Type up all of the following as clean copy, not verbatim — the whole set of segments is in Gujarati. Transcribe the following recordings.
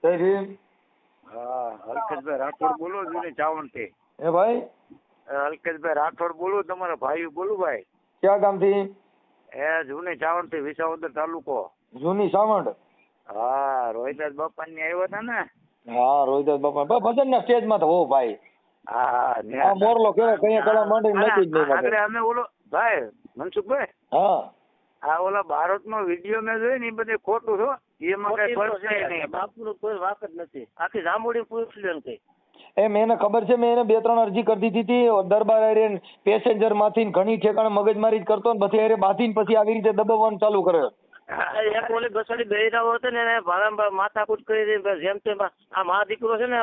જય ભીમ. હા, અલ્કેશભાઈ રાઠોડ બોલો, જૂની ચાવણથી. હે ભાઈ? અલ્કેશભાઈ રાઠોડ બોલું, તમારા ભાઈ બોલું ભાઈ. ક્યાં ગામથી? જૂની ચાવણથી, વિસાવદર તાલુકો. જૂની સાવંડ. હા, રોહિદાસ બાપાની આવ્યા હતા ને? હા, રોહિદાસ બાપા ભજન ના સ્ટેજ માં તો હો ભાઈ. હા, મોરલો કેવાય કઈ કળા માંડી નથી જ નહીં. આગળ અમે ઓલો ભાઈ મનસુખભાઈ, હા, આ ઓલા ભારતનો વિડીયો મેં જોયો ને એ બધે ખોટું છો. એમાં કઈ પડશે નહીં. બાપુનું કોઈ વાક જ નથી. આખી જાંબુડી પૂછી લે કઈ. એમ એને ખબર છે, મેં એને 2-3 અરજી કરી દીધી હતી. દરબાર હારે પેસેન્જર માંથી ઘણી ઠેકાણે મગજમારી જ કરતો ને બધી હારે બાંધીને પછી આવી રીતે દબાવવાનું ચાલુ કરે. એક ઓલી બસાડી બેરાવો હતો ને એને ભાડા માથાકૂટ કરી જેમ તેમ આ મા દીકરો છે ને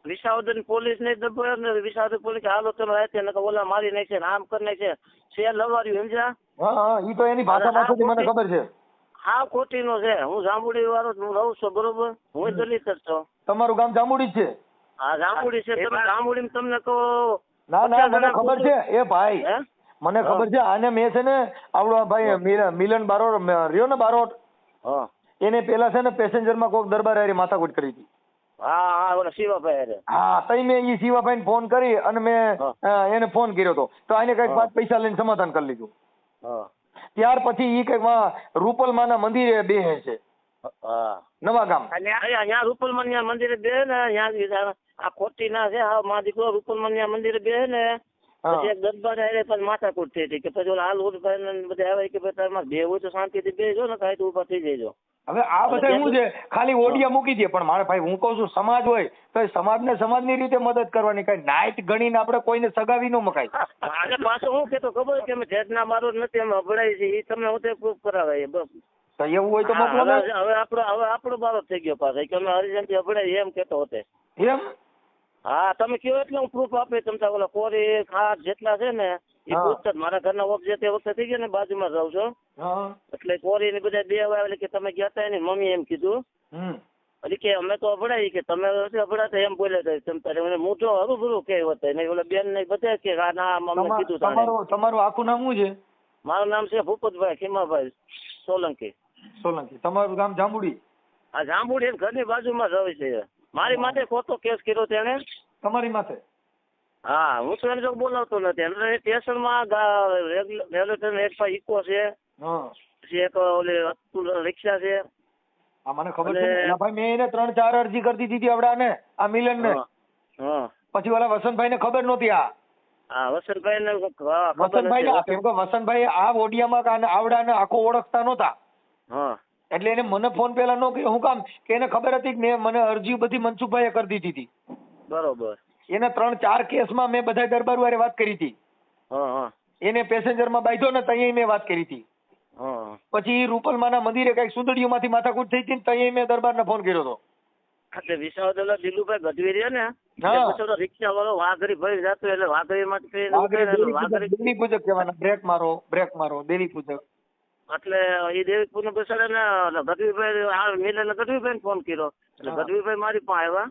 વિસાવદર પોલીસ ને દબાવ્યો ને વિસાવદર પોલીસ હાલો તમે રાતે ઓલા મારી નાખશે ને આમ કરી નાખશે છે લવાર્યું સમજ્યા. હા, ઈ તો એની ભાષામાંથી મને ખબર છે. હા, ખોટી નો છે. હું જાંબુડી વાળો હું રહું છું, બરોબર. હું દલિત જ છું. તમારું ગામ જાંબુડી જ છે? હા, જાંબુડી છે. તમે જાંબુડી તમને કહો. ના ના, મને ખબર છે એ ભાઈ, મને ખબર છે. આને મેં છે ને આવડો ભાઈ મિલન બારોટ રહ્યો ને બારોટ, એને પેલા છે ને પેસેન્જર માં કોઈક દરબાર હારે માથાકૂટ કરી હતી. હા, ઓલા શિવાભાઈ. હા, તઈ મેં ઈ શિવાભાઈ ને ફોન કરી અને મેં એને ફોન કર્યો હતો તો આને કઈક 5 પૈસા લઈને સમાધાન કરી લીધું. ત્યાર પછી ઈ કઈક રૂપલમા ના મંદિરે બેહે છે નવા ગામ. અહીંયા રૂપલમા ના મંદિરે બેહે ને અહીંયા આ ખોટી ના છે. હા, મા દીકરો રૂપલમા ના મંદિરે બેહે ને પછી એક દરબાર હારે પણ માથાકૂટ થઈ હતી કે પછી ઓલા હાલ ઉદભાઈ બધા આવે કે ભાઈ તમારે બેહવું તો શાંતિથી બેસજો ને કાંઈ તો ઉભા થઈ જજો. હવે આ બધા શું છે, ખાલી ઓડિયા મૂકી દે. પણ મારે ભાઈ હું કઉ છું, સમાજ હોય તો સમાજને સમાજની રીતે મદદ કરવાની. કઈ નાઈટ ગણીને આપણે કોઈને સગાવી ન મકાય. આજે પાછો હું કેતો ખબર કે અમે જેટના મારો નથી અમે અભડાય છે એ તમને હું પ્રૂફ કરાવે. તો એવું હોય તો મોકલો. હવે આપણો બારો થઈ ગયો પાછો કે અમે હરિજન થી અભડાય એમ કેતો હોતે એમ. હા, તમે કયો એટલે હું પ્રૂફ આપે. તમે ઓલા કોરી ખાટ જેટલા છે ને એ પૂછતા મારા ઘરના વખત જે તે વખતે થઈ ગયા ને બાજુમાં રહું છો એટલે કોરી ને બધા બે આવે કે તમે ગયા હતા ને મમ્મી એમ કીધું એટલે કે અમે તો અભડાય કે તમે અભડાતા એમ બોલ્યા તમે તારે મોટો હરું ભરું કે હતા ઓલા બેન ને બધા કે ના અમને કીધું. તમારું આખું નામ શું છે? મારું નામ છે ભૂપતભાઈ ખીમાભાઈ સોલંકી. સોલંકી. તમારું ગામ જાંબુડી? આ જાંબુડી ઘરની બાજુમાં જ રહે છે. મારી માટે ખોટો કેસ કર્યો તેને. તમારી માથે? હા, હું તો એને જો બોલાવતો નથી. એટલે સ્ટેશનમાં રેલવે સ્ટેશન એક પાસે ઇકો છે, પછી એક ઓલી અતુલ રિક્ષા છે. હા, મને ખબર છે ભાઈ. મેં એને 3-4 અરજી કરી દીધી હતી આવડાને, આ મિલન ને. પછી ઓલા વસંતભાઈ ને ખબર નહોતી. વસંતભાઈ આ ઓડિયામાં આવડાને આખો ઓળખતા નહોતા. એટલે એને મને ફોન પેલા નો કર્યો. હું કામ કે એને ખબર હતી કે મને અરજી બધી મનસુખભાઈએ કરી દીધી હતી. બરોબર. એને 3-4 કેસમાં મેં બધા દરબાર વારે વાત કરી હતી. એને પેસેન્જર માં બાંધ્યો ને ત્યાં મેં વાત કરી હતી. પછી રૂપલમા ના મંદિરે કઈક સુંદડીઓ માંથી માથાકૂટ થઈ હતી ને ત્યાં મેં દરબાર ને ફોન કર્યો હતો. વિસાવદર દિલુભાઈ ગઢવી રહ્યા ને રિક્ષા વાળો વાઘરી ભાઈ જતો એટલે વાઘરી માટે દેવી પૂજક કહેવાના. બ્રેક મારો, બ્રેક મારો, દેવી પૂજક. એટલે એ દેવી પૂજક બેસાડે ને ગઢવીભાઈ મિલન ગઢવીભાઈ ને ફોન કર્યો એટલે ગઢવીભાઈ મારી પાસે આવ્યા.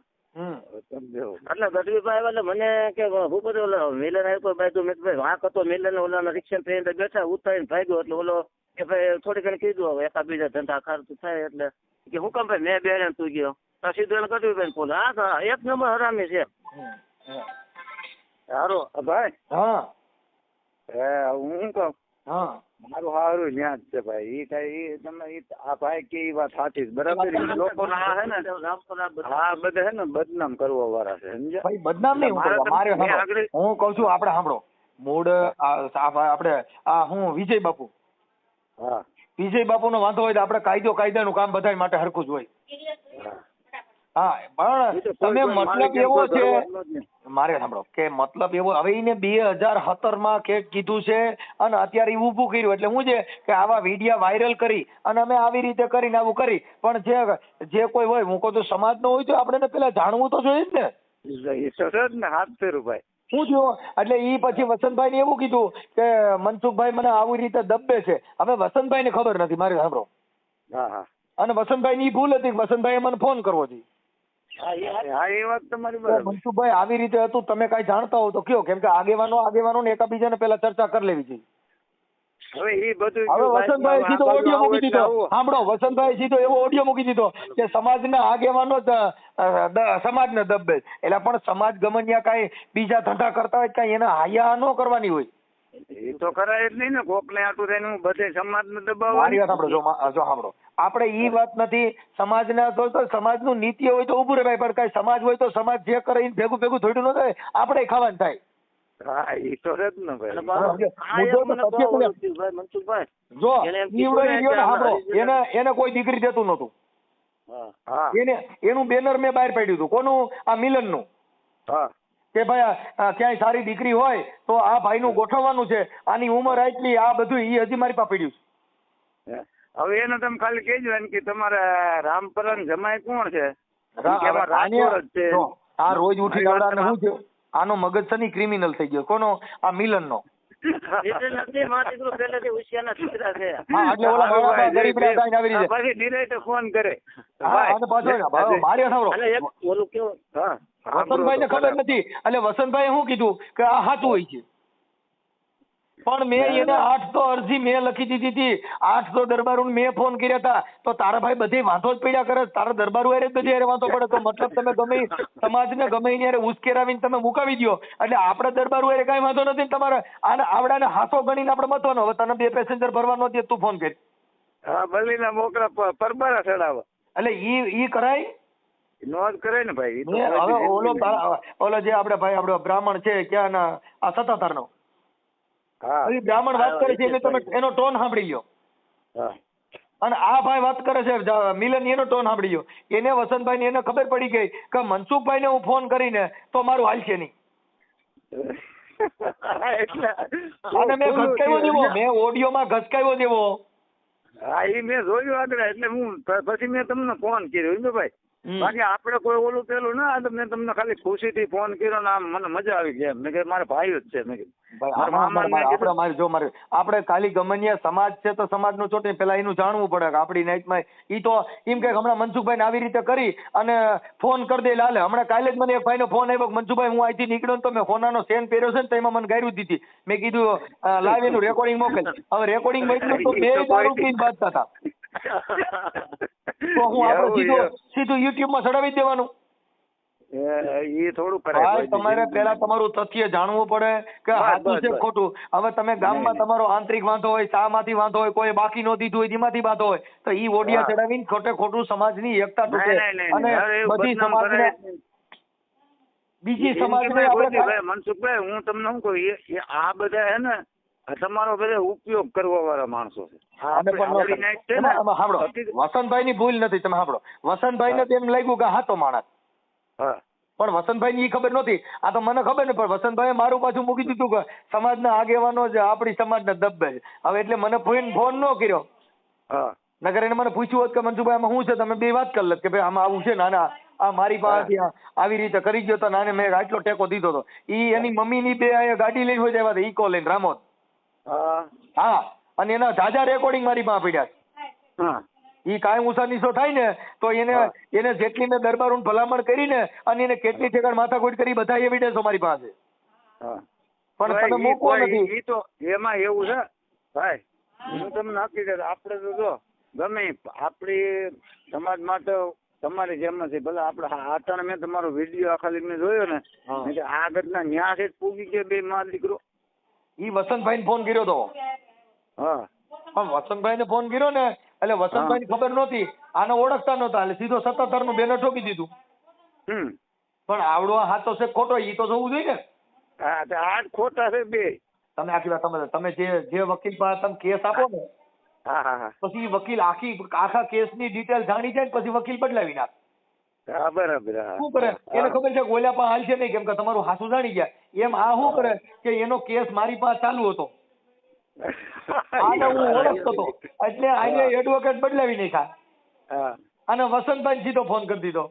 એટલે ગઢવીભાઈ એટલે મને કે હું બધું મિલન આવ્યો બાજુ મેં ભાઈ વાંક હતો મિલન ઓલા રિક્ષા ટ્રેન બેઠા ઉતારીને ભાગ્યો એટલે ઓલો કે ભાઈ થોડી ઘણી કીધું હવે એકા બીજા ધંધા ખર્ચ થાય એટલે કે હું કામ ભાઈ મેં બેને તું ગયો સીધું એને ગઢવીભાઈ ફોન. હા, એક નંબર હરામી છે. સારું ભાઈ. હા, હું કહું મારું સારું ન્યાજ છે ભાઈ. ઈ કઈ તમે આ ભાઈ કે ઈ વાત સાચી બરાબર. લોકો હા બધા હે ને બદનામ કરવા વાળા છે સમજ્યા ભાઈ. બદનામ નહીં મારે. હું કઉ છું આપણે સાંભળો મૂળ આપણે આ હું વિજય બાપુ. હા, વિજય બાપુ નો વાંધો હોય તો આપણે કાયદાનું કામ બધા માટે હરખું જ હોય. હા, પણ તમે મતલબ એવો છે મારે સાંભળો કે મતલબ એવો હવે એને 2017 માં કે કીધું છે અને અત્યારે ઊભું કર્યું એટલે શું છે કે આવા વિડીયા વાયરલ કરી અને અમે આવી રીતે કરીને આવું કરી. પણ જે કોઈ હોય હું કહું તો સમાજ નો હોય તો આપણે પેલા જાણવું તો જોઈએ જ ને. હાથ ફેરું ભાઈ શું થયું એટલે ઈ પછી વસંતભાઈ ને એવું કીધું કે મનસુખભાઈ મને આવી રીતે દબે છે. હવે વસંતભાઈ ને ખબર નથી મારે સાંભળો. અને વસંતભાઈ ની ભૂલ હતી. વસંતભાઈ મને ફોન કરવો જોઈએ. મનસુખભાઈ આવી રીતે હતું તમે કઈ જાણતા હો તો કયો. કેમ કે આગેવાનો ને એકાબીજાને પેલા ચર્ચા કરી લેવી જોઈએ. હવે ઈ બધું હવે વસંતભાઈ સીધો ઓડિયો મૂકી દીધો. સાંભળો, વસંતભાઈ સીધો એવો ઓડિયો મૂકી દીધો કે સમાજના આગેવાનો સમાજને દબે. એટલે પણ સમાજ ગમન્યા કાંઈ બીજા ધંધા કરતા હોય કાંઈ એને હાયા ન કરવાની હોય. એ તો કરાય જ નહીં ને. કોક ને આટું થઈને બધે સમાજને દબાવવા. મારી વાત સાંભળો, જો સાંભળો, આપણે ઈ વાત નથી. સમાજના તો સમાજનું નીતિ હોય તો ઉભું રહે ભાઈ, પણ કાંઈ સમાજ હોય તો સમાજ જે કરે એને ભેગું ભેગું થોડું ન થાય, આપણે ખાવાનું થાય. હા ઈ તો છે જ ને ભાઈ. મનસુખભાઈ જો એને કોઈ દીકરી દેતું નતું. એનું બેનર મેં બહાર પાડ્યું હતું. કોનું? આ મિલનનું. કે ભાઈ ક્યાંય સારી દીકરી હોય તો આ ભાઈનું ગોઠવવાનું છે, આની ઉંમર આટલી, આ બધું ઈ હજી મારી પાસે પડ્યું છે. હવે એને તમે ખાલી કહેજો એમ કે તમારે રામપરાન જમાઈ કોણ છે? આ રોજ ઉઠી આવડાને શું છે? આનો મગજ શની ક્રિમિનલ થઈ ગયો? કોનો? આ મિલનનો. ફોન કરે વસંતભાઈ ને ખબર નથી. એટલે વસંતભાઈ શું કીધું કે આ સાચું હોય છે, પણ મેં એને 8 તો અરજી મેં લખી દીધી હતી. 8 તો દરબારો મેં ફોન કર્યા હતા. તો તારા ભાઈ બધે વાંધો જ પડ્યા કરે, તારા દરબારો હારે બધી હારે વાંધો પડે. તો મતલબ તમે ગમે સમાજને ગમે એની હારે ઉશ્કેરાવીને તમે મુકાવી દો. એટલે આપણે દરબારો હારે કઈ વાંધો નથી. તમારે આને આવડાને હાથો ગણીને આપણે મતવાનો. હવે તને 2 પેસેન્જર ભરવાનો દે, તું ફોન કરી. હા, બલીના મોકરા પરબારા ચડાવવા. એટલે ઈ કરાય નોંધ કરે ને ભાઈ. હવે ઓલો જે આપણે ભાઈ આપણો બ્રાહ્મણ છે ક્યાં ના, આ સત્તાધાર નો બ્રાહ્મણ વાત કરે છે, તમે એનો ટોન સાંભળી લ્યો. અને આ ભાઈ વાત કરે છે મિલન, એનો ટોન સાંભળી લ્યો. એને વસંતભાઈ ને એને ખબર પડી ગઈ કે મનસુખભાઈ ને હું ફોન કરીને તો મારું હાલશે નહીં. અને મેં ઘસકાવ્યો દેવો, મેં ઓડિયોમાં ઘસકાવ્યો દેવો. હા, એ મેં જોયું આગળ. એટલે હું પછી મેં તમને ફોન કર્યો ભાઈ. બાકી આપડે કોઈ ઓલું પેલું ના. મેં તમને ખાલી ખુશીથી ફોન કર્યો ને આમ મને મજા આવી ગઈ. મેં કે મારા ભાઈ જ છે. મેં કીધું આપણે ખાલી ગમનિયા સમાજ છે તો સમાજ નું ચોટે પેલા એનું જાણવું પડે કે આપડી નાઈટમાં ઈ તો એમ કે હમણાં મનસુખભાઈ ને આવી રીતે કરી અને ફોન કરી દે લાલે. હમણાં કાલે જ મને એક ભાઈ નો ફોન આવ્યો, મનસુખભાઈ હું અહીંથી નીકળ્યો ને તો મેં સોનાનો સેન પહેર્યો છે ને તેમાં મને ગાયરું દીધી. મેં કીધું લાવ એનું રેકોર્ડિંગ મોકલ. હવે રેકોર્ડિંગ મોકલ્યું તો 2 દારૂ પીને બાજતા હતા. તો હું આપણે સીધું યુટ્યુબ માં ચડાવી દેવાનું. એ થોડું કરાય. તમારે પેલા તમારું તથ્ય જાણવું પડે કે સાચું છે ખોટું. હવે તમે ગામમાં તમારો આંતરિક વાંધો હોય, શામાંથી વાંધો હોય, કોઈ બાકી નો દીધું હોય, એમાંથી વાંધો હોય, તો ઈ ઓડિયા ચડાવીને ખોટે ખોટું સમાજની એકતા તૂટે. અને બધી સમાજને બીજી સમાજને આપણે મનસુખભાઈ હું તમને શું કહું, આ બધા હે ને તમારો બધા ઉપયોગ કરવા વાળા માણસો છે. વસંતભાઈ ની ભૂલ નથી. તમે સાંભળો, વસંતભાઈ ને તેમ લાગ્યું કે હાતો માણસ, પણ વસંતભાઈ ની ખબર નહોતી. આ તો મને ખબર ને, પણ વસંતભાઈ મારું પાછું મૂકી દીધું કે સમાજના આગેવાનો જ આપણી સમાજને દબે છે. હવે એટલે મને ફોન ન કર્યો. નગર એને મને પૂછ્યું હોત કે મનસુખભાઈ આમાં શું છે, તમે 2 વાત કરી લેત કે ભાઈ આમાં આવું છે ને આ મારી પાસે આવી રીતે કરી ગયો તો નાને મેં આટલો ટેકો દીધો હતો. ઈ એની મમ્મી ની 2 ગાડી લઈને હોય આવ્યા હતા, ઈકો લઈને રામોદ. હા, અને એના જાજા રેકોર્ડિંગ મારી પાસે પડ્યા. ઈ કાંઈ ઊંચા નીચો થાય ને તો એને જેટલી મેં દરબારોને ભલામણ કરીને અને એને કેટલી ઠેકાણ માથાકૂટ કરી બધા એવિડન્સ અમારી પાસે. પણ તમે મૂકવો નથી. ઈ તો એમાં એવું છે ભાઈ, હું તમને હકીકત આપણે તો જો ગમે આપણી સમાજ માટે તમારી જેમ નથી. ભલે આપણે આટાણે મેં તમારો વિડીયો ખાલી મેં જોયો ને, આ ઘટના ન્યા છે પૂગી ગયો 2 માર દીકરો. ઈ વસંતભાઈ ને ફોન કર્યો તો. હા, પણ વસંતભાઈ ને ફોન કર્યો ને એટલે વસંતભાઈ ની ખબર નહોતી, આને ઓળખતા નહોતા, એટલે સીધો 77 નું બેનર ઠોકી દીધું. પણ આવડો હાથો છે ખોટો ઈ તો જોવું જોઈએ ને. હા, આ ખોટા છે 2. તમે આખી વાત તમે જે વકીલ પાસે તમે કેસ આપો ને, પછી વકીલ આખા કેસ ની ડિટેલ જાણી જાય પછી વકીલ બદલાવી નાખે. બરાબર. શું કરે એને ખબર છે કે ઓલા પાસે હાલ છે નહીં, કેમ કે તમારું હાસું જાણી ગયા. એમ આ શું કરે કે એનો કેસ મારી પાસે ચાલુ હતો, આને હું ઓળખતો હતો, એટલે આને એડવોકેટ બદલાવી નાખ્યા અને વસંતભાઈ સીધો ફોન કરી દીધો.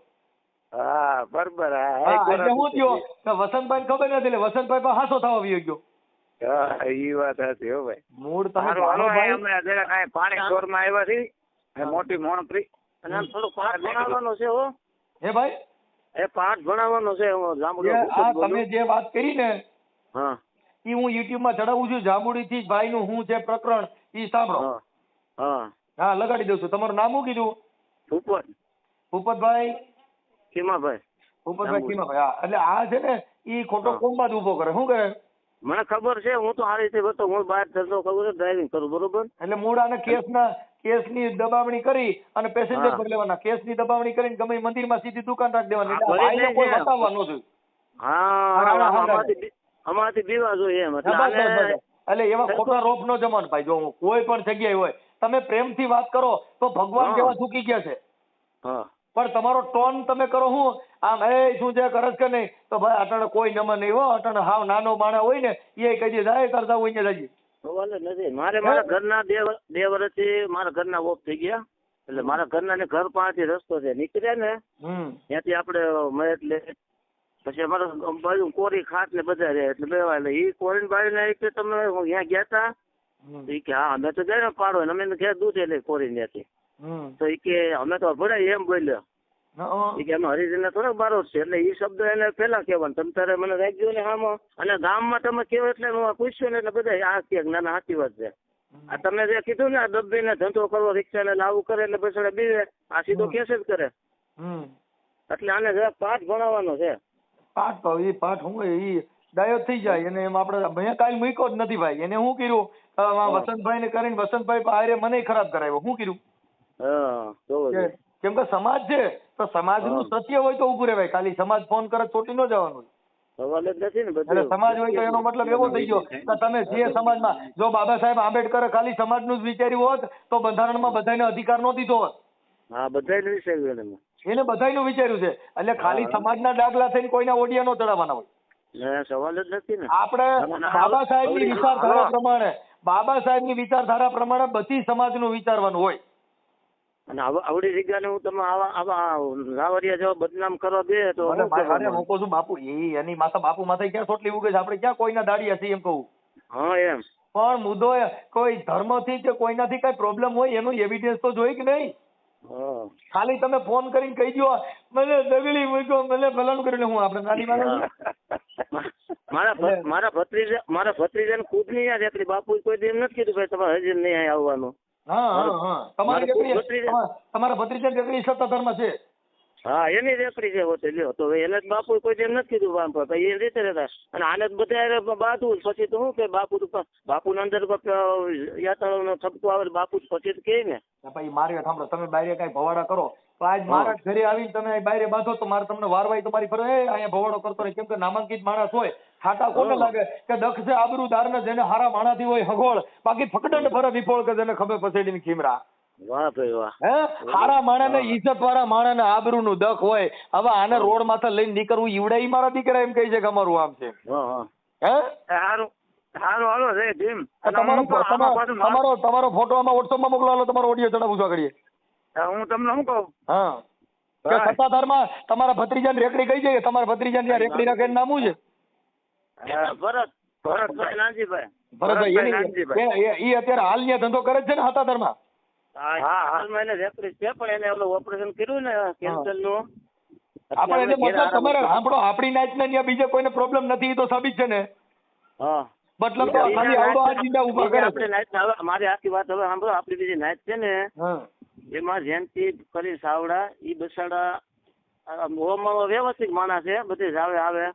હા, બરાબર. એટલે હું થયો વસંતભાઈ ખબર નથી, એટલે વસંતભાઈ પાસે હાસો થવા આવી ગયો. ઈ વાત હતી હો ભાઈ. મૂળ તમે પાણી ચોરમાં આવ્યા છે મોટી મોણપરી, અને આમ થોડું પાઠ ભણાવવાનો છે હો. હે ભાઈ, એ પાઠ ભણાવવાનો છે. તમે જે વાત કરી ને ઈ હું યુટ્યુબ માં ચડાવું છું. જાંબુડી થી ભાઈ નું હું છે પ્રકરણ ઈ સાંભળો. હા લગાડી દઉં છું. તમારું નામ શું કીધું? ભૂપતભાઈ ખીમાભાઈ. ભૂપતભાઈ ખીમાભાઈ. હા એટલે આ છે ને ઈ ખોટો કોમ્બાદ ઉભો કરે. શું કરે? મને ખબર છે, હું તો સારી રીતે બતો, હું બહાર ધંધો ખબર છે, ડ્રાઇવિંગ કરું, બરોબર. એટલે મૂળ આને કેસની દબાવણી કરી અને પેસેન્જર પર લેવાના. કેસની દબાવણી કરીને ગમે મંદિરમાં સીધી દુકાન રાખી દેવાની. એટલે ભાઈને કોઈ બતાવવા ન જોઈએ. અમારાથી બીવા જોઈએ એમ. એટલે એવા ખોટા રોપ નો જમાન ભાઈ. જો કોઈ પણ જગ્યાએ હોય તમે પ્રેમથી વાત કરો તો ભગવાન કેવા ચૂકી ગયા છે. પણ તમારો ટોન તમે કરો હું આમ એ શું છે કરસ કે નહીં તો ભાઈ અટાણે કોઈ નમન નહીં હો. અટાણે હાવ નાનો માણા હોય ને એ કહી દે જાય કરતા હોય ને જાય. નથી મારે મારા ઘરના 2 વર્ષથી મારા ઘરના ઓફ થઈ ગયા. એટલે મારા ઘરના ને ઘર પાસેથી રસ્તો છે, નીકળ્યા ને ત્યાંથી આપણે મળે એટલે પછી અમારે બાજુ કોરી ખાટ ને બધા રહે એટલે બેવા. એટલે એ કોરી બાળી ને કે તમે ત્યાં ગયા તા? એ કે હા અમે તો જાય ને પાડો ને અમે ઘેર દૂધ એટલે કોરી ત્યાંથી. તો એ કે અમે તો ભરાય એમ બોલ્યો. એ કે અમે હરિજન થોડોક બારો છે. એટલે એ શબ્દ એને પેલા કહેવાનું તમે તારે મને રાખજો ને આમાં. અને ગામમાં તમે કહો એટલે હું પૂછ્યું ને એટલે બધા આ કે ના ના સાચી વાત છે. આ તમે જે કીધું ને ડબ્બી ને ધંધો કરવો રિક્ષા ને લાવું કરે એટલે બસડે બીવે આ સીધો કેસ જ કરે. એટલે આને જરા પાઠ ભણાવવાનો છે. પાઠ તો એ પાઠ હું એ ડાયો થઈ જાય એને એમ આપણે મેં કાલ મૂક્યો જ નથી ભાઈ. એને શું કર્યું વસંતભાઈ ને કરીને વસંતભાઈ આરે મને ખરાબ કરાવ્યો. શું કર્યું? કેમ કે સમાજ છે તો સમાજ નું સત્ય હોય તો ઉભું રહેવાય. ખાલી સમાજ ફોન કરે ચોટી ન જવાનું. એટલે સમાજ હોય તો એનો મતલબ એવો થઈ ગયો કે તમે જે સમાજમાં જો બાબા સાહેબ આંબેડકરે ખાલી સમાજ નું જ વિચાર્યું હોત તો બંધારણમાં બધાને અધિકાર નો દીધો હોત. એને બધાનું વિચાર્યું છે. એટલે ખાલી સમાજના દાખલા થઈને કોઈના ઓડિયા નો ચડાવવાના હોય. સવાલ જ નથી ને. આપણે બાબા સાહેબની વિચારધારા પ્રમાણે બધી સમાજનું વિચારવાનું હોય. અને આવડી જગ્યાને હું તમે આવા રાવરિયા જેવા બદનામ કરવા દે તો મૂકો છું બાપુ. એની માથા બાપુ માથે ક્યાં ચોટલી ઉગે છે? આપણે ક્યાં કોઈના દાડિયા છીએ એમ કહું. હા એમ પણ મુદ્દો કોઈ ધર્મથી કે કોઈનાથી કઈ પ્રોબ્લેમ હોય એનું એવિડન્સ તો જોઈ કે નહીં? ખાલી તમે ફોન કરીને કહી દો મને દગડી મૂક્યો મને ફલાણું કરીને હું આપણે નાની મારા ભત્રીજાને ખુદ નહીં યાદ એકલી બાપુ કોઈ દી એમ નથી કીધું ભાઈ તમારે હજી નહીં આવવાનું. તમારા ભત્રીજા રેકડી સત્તાધારમાં છે? હા એની રેકડી છે હોતે લ્યો. તો એને જ બાપુ કોઈ એમ નથી કીધું એ રીતે રહેતા. અને આને જ બધા બાતું પછી તો શું કે બાપુ ના અંદર યાત્રાનો ઠપકો આવે બાપુ પછી તો કે ને ભાઈ મારે સાંભળો તમે બારે કઈ ભવાડા કરો તો આજ મારા ઘરે આવીને તમે બારે બાંધો તો મારે તમને વારવાઈ તમારી ફરે અહીંયા ભવાડો કરતો રહે. કેમ કે નામાંકિત માણસ હોય ખાટા કોને લાગે કે દક્ષ છે આબરૂદાર ને જેને હારા માણાથી હોય હગોળ બાકી ફકડને ફરે વિફોળ કે જેને ખબર પસેડીને ખીમરા. વાહ ભાઈ વાહ. હારા માણસ ને ઇજ્જત વાળા માણસ ને આબરૂ નું દખ હોય. હવે આને રોડ માથે લઈને નીકળવું ઈવડાઈ મારા દીકરા એમ કહે છે કે અમારું આમ છે. તમારો ફોટો આમાં વોટ્સઅપમાં મોકલો તમારો ઓડિયો ચડાવું છું આગળ. હું તમને શું કહું કે સત્તાધારમાં તમારા ભત્રીજાને રેકડી કઈ છે? તમારા ભત્રીજાને ત્યાં રેકડી રાખે નામ શું છે? ભરતભાઈ નાનજીભાઈ. ભરતભાઈ ઈ અત્યારે હાલ ત્યાં ધંધો કરે છે ને સત્તાધારમાં? હાલમાં એને રેકડી છે પણ એને ઓલું ઓપરેશન કર્યું ને કેન્સર નું. આપણે એટલે મતલબ તમારે સાંભળો આપણી નાચ ને ત્યાં બીજા કોઈને પ્રોબ્લેમ નથી તો સાબિત છે ને. મતલબ તો ખાલી આવડો આ જીંદા ઉભા કરે. મારી આખી વાત હવે સાંભળો. આપણી બીજી નાચ છે ને એમાં જયંતિ કરી સાવડા ઈ બસાડા વ્યવસ્થિત માણસ છે બધી આવે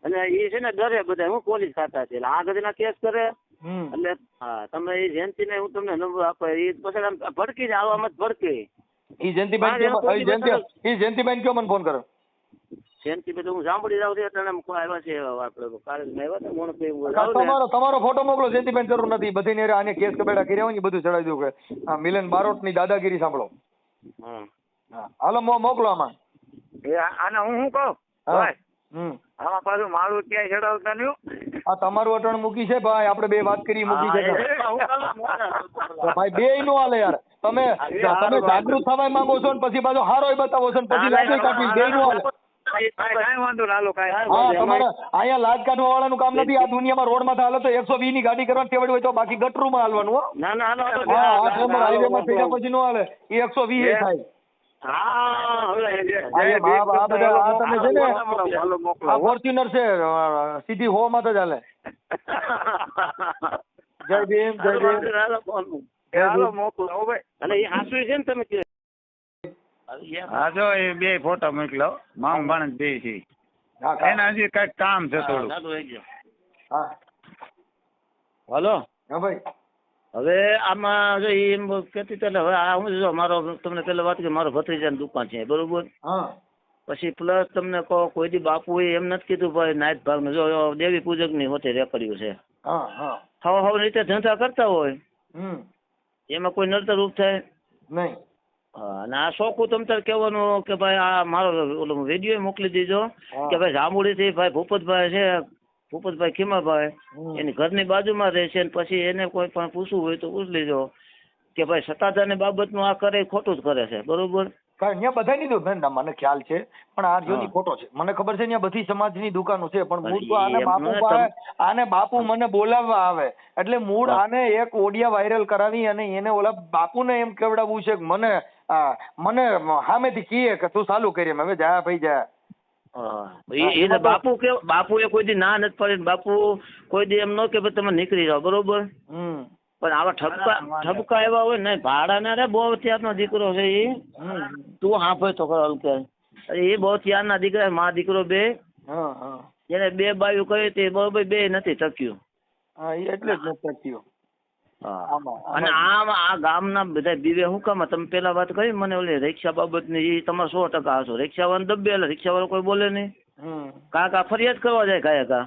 અને ઈ છે ને ડરે બધા હું પોલીસ ખાતા છે એટલે આ ગધેના કેસ કરે. એટલે હા તમે એ જયંતિ ને હું તમને નંબર આપો એ પછી ભડકી જ આવવામાં જ ભડકે. જયંતિભાઈ કયો મને ફોન કરો? જયંતિભાઈ હું સાંભળી જાઉં છું એટલે આવ્યા છે તમારો ફોટો મોકલો. જયંતિભાઈ જરૂર નથી બધી ને આને કેસ કબેડા કર્યા હોય ને બધું ચડાવી દઉં કે મિલન બારોટ ની દાદાગીરી સાંભળો. હાલો મોકલો આમાં. આને હું શું કહું આમાં પાછું મારું ક્યાંય ચડાવતા નહીં. આ તમારું અટણ મૂકી છે ભાઈ. આપણે બે વાત કરી મૂકી છે ભાઈ. બે નો હાલે યાર. તમે જાગૃત થવા માંગો છો ને પછી પાછો હારો બતાવો છો ને પછી લાગે કાઢી. બે નો હાલે. અહીંયા લાજ કાઢવા વાળાનું કામ નથી. આ દુનિયામાં રોડ માં હાલે તો 120 ની ગાડી કરવાની ટેવડી હોય તો બાકી ગટરું માં હાલવાનું. હાઈવે માં થઈ પછી નો હાલે. એ 120 થાય. ફોર્ચ્યુનર છે સીધી 100 માં તો ચાલે. જય ભીમ જય ભીમ. હાલો મોકલો હો ભાઈ. અને એ હાસુ છે ને તમે કે હા જો એ બે ફોટો મોકલો મામ ભાણેજ બે છે. હા કા- એના હજી કઈક કામ છે થોડું. ચાલુ રહી ગયો. હા હાલો હા ભાઈ. હવે આમાં જો ઈ એમ કહેતી હતી, એટલે હવે આ હું જો મારો તમને પેલા વાત કે મારો ભત્રીજાની દુકાન છે બરોબર. હા પછી પ્લસ તમને કહો કોઈ દી બાપુ એમ નથી કીધું ભાઈ નાઈટ ભાગનું જો દેવી પૂજક ની હોતે રેકડ્યું છે. હા હા. હવ રીતે ધંધા કરતા હોય એમાં કોઈ નડતર રૂપ થાય. નહીં. હા, અને આ શોખું તમ તાર કહેવાનું કે ભાઈ આ મારો ઓલો વિડીયો મોકલી દીધો હા. કે ભાઈ જાંબુડી થી ભાઈ ભૂપતભાઈ છે, ભૂપતભાઈ ખીમાભાઈ એની ઘરની બાજુમાં રહે છે, અને પછી એને કોઈ પણ પૂછવું હોય તો પૂછ લેજો કે ભાઈ સત્તાધારની બાબતનું આ કરે એ ખોટું જ કરે છે બરોબર. કારણ ત્યાં બધા ની દુકાન મને ખ્યાલ છે, પણ આ જોની ખોટો છે. મને ખબર છે ત્યાં બધી સમાજની દુકાનો છે, પણ મૂળ તો આને બાપુ આને બાપુ મને બોલાવવા આવે એટલે મૂળ આને એક ઓડિયા વાયરલ કરાવી અને એને ઓલા બાપુને એમ કેવડાવવું છે કે મને સામેથી કીએ કે તું ચાલુ કરી હવે જા ભાઈ જા. એ બાપુ એ કોઈ દી ના નથી પાડી. બાપુ કોઈ દી એમ ન કે ભાઈ તમે નીકળી જાઓ બરોબર. પણ આવા ઠપકા એવા હોય ને ભાડાના રે બહુ ત્યારનો દીકરો છે એ. તું હા ભાઈ તો કરો કે એ બહુ ત્યારના દીકરા મા દીકરો બે એને બે બાયું કરી હતી બરોબર, બે નથી ટક્યું. એટલે જ નથી ટક્યું. અને આ ગામના બધા બીવે શું કામ તમે પેલા વાત કરી મને ઓલી રિક્ષા બાબતની એ તમે 100% હશો. રિક્ષા વાળા દબે એટલે રિક્ષા વાળો કોઈ બોલે નહીં. કાકા ફરિયાદ કરવા જાય કાયકા.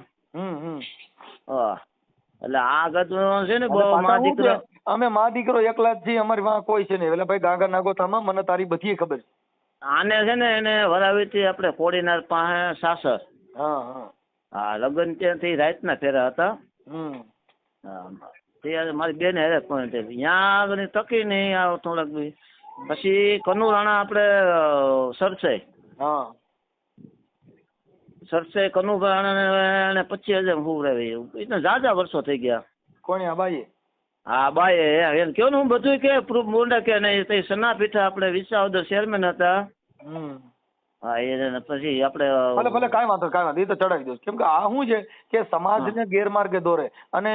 હા એટલે આ ગતું છે ને બહુ મા દીકરો. અમે મા દીકરો એકલા જ છીએ, અમારી વાં કોઈ છે નહીં. એટલે ભાઈ ગાગા નાગોતામાં મને તારી બધી ખબર છે. આને છે ને એને વરાવી હતી આપણે કોડીનાર પાસે સાસર. હા લગ્ન ત્યાંથી રાતના ફેરા હતા. તે મારી બેન હેરે પણ ત્યાં આગળ ટકી નહીં આ થોડાક બી. પછી કનુરાણા આપણે સરસાઈ કનુરાણા 25,000 હુવરાવી. એટલે ઝાઝા વર્ષો થઈ ગયા. કોણ આ બાઈએ? હા બાઈએ એમ કેવું ને હું બધું કે પ્રૂફ મોંડા કે નહીં. તે સના પીઠા આપણે વિસાવદર ચેરમેન હતા. હા એ પછી આપણે ભલે ભલે કાંઈ વાંધો એ તો ચડાવી દો. કેમ કે આ શું છે કે સમાજને ગેરમાર્ગે દોરે અને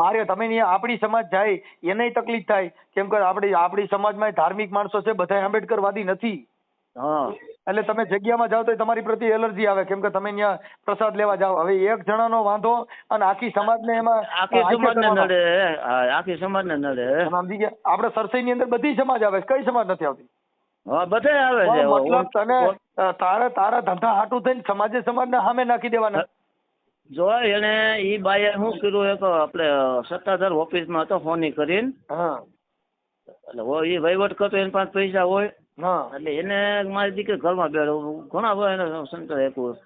મારે તમે આપણી સમાજ જાય એને તકલીફ થાય. કેમ કે આપણી સમાજમાં ધાર્મિક માણસો છે, બધા આંબેડકરવાદી નથી. એટલે તમે જગ્યામાં જાઓ તો તમારી પ્રતિ એલર્જી આવે. કેમ કે તમે ત્યાં પ્રસાદ લેવા જાઓ, હવે એક જણાનો વાંધો અને આખી સમાજને એમાં આખી સમાજને નડે. આખી સમાજને નડે. સમજી ગયા? આપણે સરસઈ ની અંદર બધી સમાજ આવે, કઈ સમાજ નથી આવતી? હા બધા આવે છે. મતલબ તને તારા ધંધા હાટું થઈને સમાજે સમાજને સામે નાખી દેવાના. જો એને ઈ બાએ શું કર્યું એક આપણે સત્તાધાર ઓફિસમાં હતો ફોની કરીને. એટલે એ વહીવટ કરતો એની પાસે પૈસા હોય એટલે એને મારી દીકરી ઘરમાં બેઠો ઘણા બધા એને સંતર આપ્યું.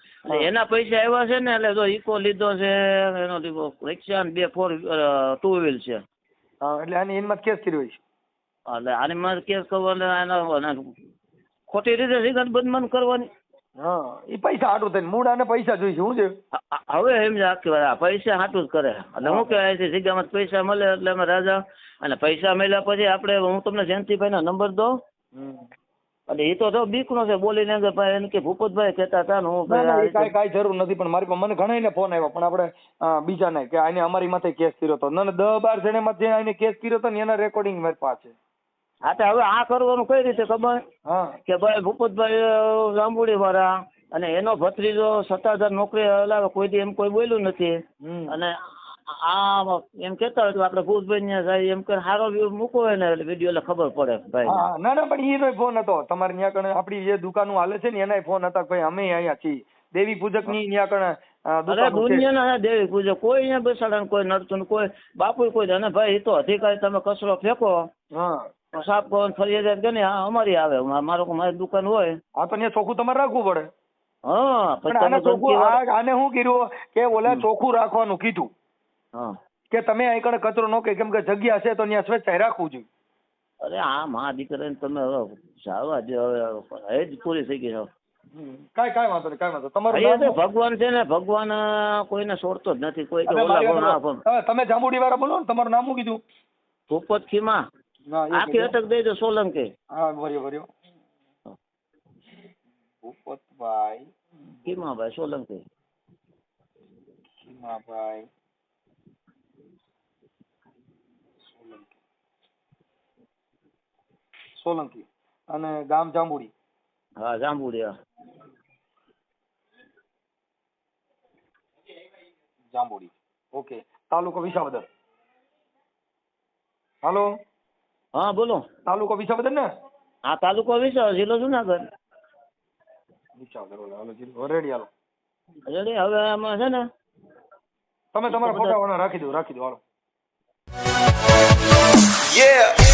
એના પૈસા આવ્યા છે ને એટલે જો ઇકો લીધો છે, એનો લીધો રિક્ષા ને 2 ટુ વ્હીલ છે. એટલે આની એનમાં કેસ કર્યો છે. એટલે આની માં કેસ કરવાનો ખોટી રીતે સિગરેટ બંધન કરવાની. એ પૈસા હાટું થઈને મૂળ આને પૈસા જોઈશે. શું છે હવે સમજા આખી વાર પૈસા હાટું જ કરે. એટલે હું કહેવાય છે જગ્યામાં પૈસા મળે એટલે અમે રાજા. અને પૈસા મળ્યા પછી આપણે હું તમને જયંતિભાઈ નો નંબર દઉં. એટલે એ તો બીકનો છે બોલીને એને કે ભૂપતભાઈ કહેતા હતા ને હું કાંઈ જરૂર નથી. પણ મારી મને ઘણા ફોન આવ્યો પણ આપણે બીજા નહીં કે આને અમારી માથે કેસ કર્યો હતો. 10-12 જણે માથે આને કેસ કર્યો હતો ને એના રેકોર્ડિંગ મારી પાસે. હા તો હવે આ કરવાનું કઈ રીતે ખબર કે ભાઈ ભૂપતભાઈ જાંબુડી વાળા અને એનો ભત્રીજો સત્તાધાર નોકરી હલાવે કોઈ દી એમ કોઈ બોલ્યું નથી. અને આ એમ કેતા હોય આપણે ભૂપતભાઈ ને જાય એમ કે સારો મૂકો હોય ને વિડીયો એટલે ખબર પડે ભાઈ. ના પણ એનો ફોન હતો તમારે ત્યાં કણે આપડી જે દુકાનો હાલે છે ને એના ફોન હતા. ભાઈ અમે અહીંયા છીએ દેવી પૂજક ની ત્યાં કણે દુનિયાના દેવી પૂજક કોઈ અહીંયા બેસાડે કોઈ નડતું કોઈ બાપુ કોઈ અને ભાઈ એ તો અધિકારી તમે કચરો ફેંકો સાફ કરો ફરિયાદ કે અમારી આવે મારી દુકાન હોય. હા તો ત્યાં ચોખ્ખું તમારે રાખવું પડે. આને શું કર્યું કે ઓલા ચોખ્ખું રાખવાનું કીધું કે તમે અહીં કણે કચરો નો કે કેમ કે જગ્યા છે તો ત્યાં સ્વેચ્છાએ રાખવું જોઈએ. અરે આ મા દીકરા તમે હવે જાવા હવે જ પૂરી થઈ ગઈ છે. કાંઈ વાંધો નહીં. તમારું ભગવાન છે ને ભગવાન કોઈને છોડતો જ નથી. કોઈ તમે જાંબુડી વાળા બોલો ને તમારું નામ શું કીધું? ભૂપત ખીમા. આખી અટક દઈ દો સોલંકી. હા ભર્યો ભૂપતભાઈ ખીમાભાઈ સોલંકી. હા ભાઈ સોલંકી અને ગામ જાંબુડી. હા જાંબુડિયા. જાંબુડી ઓકે. તાલુકો વિસાવદર. હાલો હા બોલો. તાલુકો વિસાવદર ને? આ તાલુકો વિસાવદર, જિલ્લો જુનાગઢ. વિસાવદર હાલો જિલ્લો રેડી હાલો. રેડી. હવે આમાં છે ને તમે તમારા ફોટા રાખી દો હાલો. Yeah.